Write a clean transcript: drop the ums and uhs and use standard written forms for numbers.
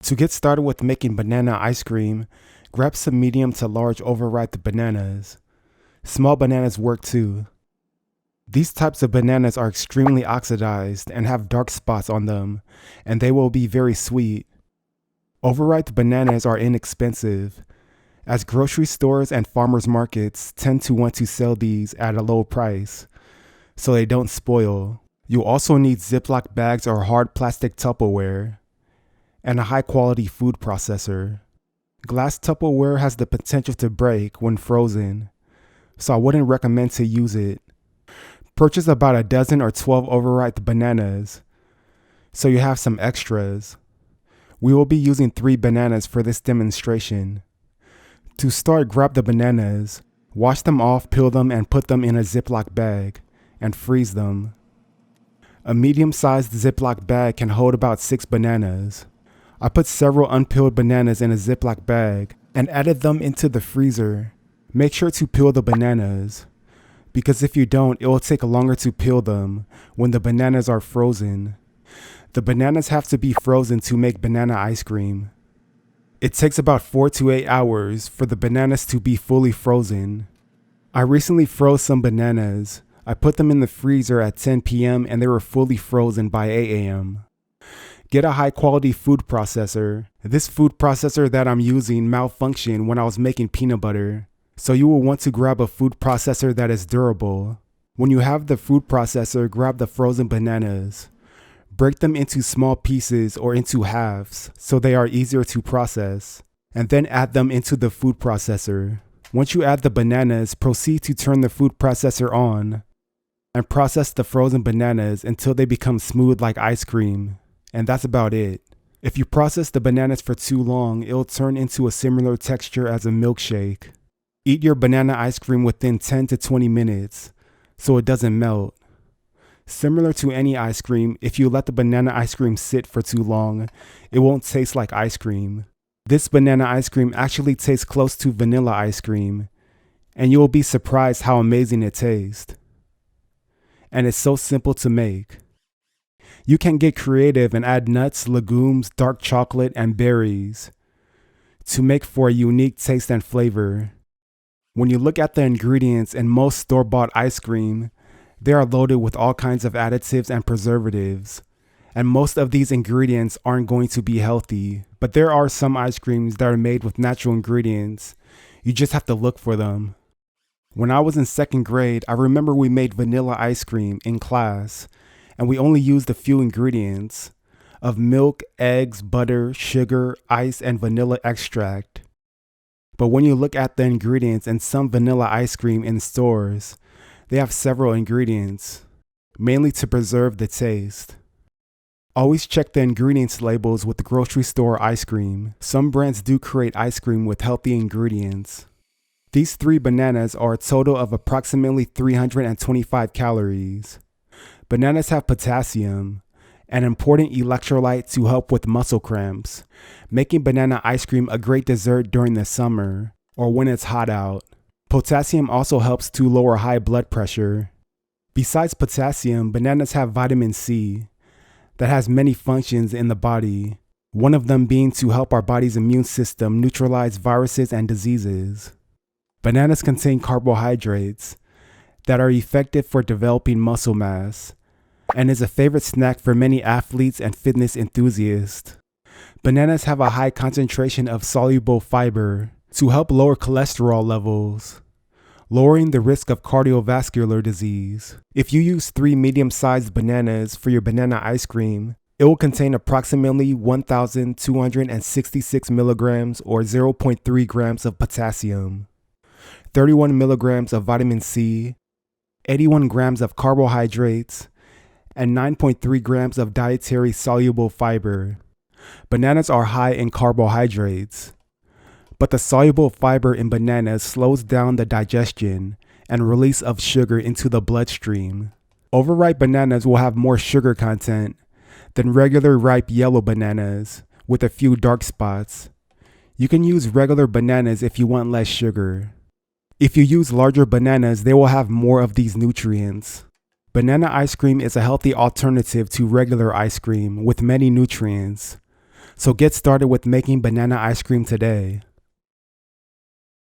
To get started with making banana ice cream, grab some medium to large overripe bananas. Small bananas work too. These types of bananas are extremely oxidized and have dark spots on them, and they will be very sweet. Overripe bananas are inexpensive, as grocery stores and farmers markets tend to want to sell these at a low price, so they don't spoil. You'll also need Ziploc bags or hard plastic Tupperware, and a high-quality food processor. Glass Tupperware has the potential to break when frozen, so I wouldn't recommend to use it. Purchase about a dozen or 12 overripe bananas, so you have some extras. We will be using 3 bananas for this demonstration. To start, grab the bananas, wash them off, peel them, and put them in a Ziploc bag, and freeze them. A medium-sized Ziploc bag can hold about 6 bananas. I put several unpeeled bananas in a Ziploc bag and added them into the freezer. Make sure to peel the bananas, because if you don't, it will take longer to peel them when the bananas are frozen. The bananas have to be frozen to make banana ice cream. It takes about 4 to 8 hours for the bananas to be fully frozen. I recently froze some bananas. I put them in the freezer at 10 p.m. and they were fully frozen by 8 a.m. Get a high quality food processor. This food processor that I'm using malfunctioned when I was making peanut butter, so you will want to grab a food processor that is durable. When you have the food processor, grab the frozen bananas. Break them into small pieces or into halves so they are easier to process, and then add them into the food processor. Once you add the bananas, proceed to turn the food processor on and process the frozen bananas until they become smooth like ice cream. And that's about it. If you process the bananas for too long, it'll turn into a similar texture as a milkshake. Eat your banana ice cream within 10 to 20 minutes so it doesn't melt. Similar to any ice cream, if you let the banana ice cream sit for too long, it won't taste like ice cream. This banana ice cream actually tastes close to vanilla ice cream, and you will be surprised how amazing it tastes. And it's so simple to make. You can get creative and add nuts, legumes, dark chocolate, and berries to make for a unique taste and flavor. When you look at the ingredients in most store-bought ice cream, they are loaded with all kinds of additives and preservatives, and most of these ingredients aren't going to be healthy, but there are some ice creams that are made with natural ingredients. You just have to look for them. When I was in 2nd grade, I remember we made vanilla ice cream in class, and we only used a few ingredients of milk, eggs, butter, sugar, ice, and vanilla extract. But when you look at the ingredients in some vanilla ice cream in stores, they have several ingredients, mainly to preserve the taste. Always check the ingredients labels with the grocery store ice cream. Some brands do create ice cream with healthy ingredients. These 3 bananas are a total of approximately 325 calories. Bananas have potassium, an important electrolyte to help with muscle cramps, making banana ice cream a great dessert during the summer or when it's hot out. Potassium also helps to lower high blood pressure. Besides potassium, bananas have vitamin C that has many functions in the body, one of them being to help our body's immune system neutralize viruses and diseases. Bananas contain carbohydrates that are effective for developing muscle mass, and is a favorite snack for many athletes and fitness enthusiasts. Bananas have a high concentration of soluble fiber to help lower cholesterol levels, lowering the risk of cardiovascular disease. If you use 3 medium-sized bananas for your banana ice cream, it will contain approximately 1,266 milligrams or 0.3 grams of potassium, 31 milligrams of vitamin C, 81 grams of carbohydrates, and 9.3 grams of dietary soluble fiber. Bananas are high in carbohydrates, but the soluble fiber in bananas slows down the digestion and release of sugar into the bloodstream. Overripe bananas will have more sugar content than regular ripe yellow bananas with a few dark spots. You can use regular bananas if you want less sugar. If you use larger bananas, they will have more of these nutrients. Banana ice cream is a healthy alternative to regular ice cream with many nutrients, So get started with making banana ice cream today.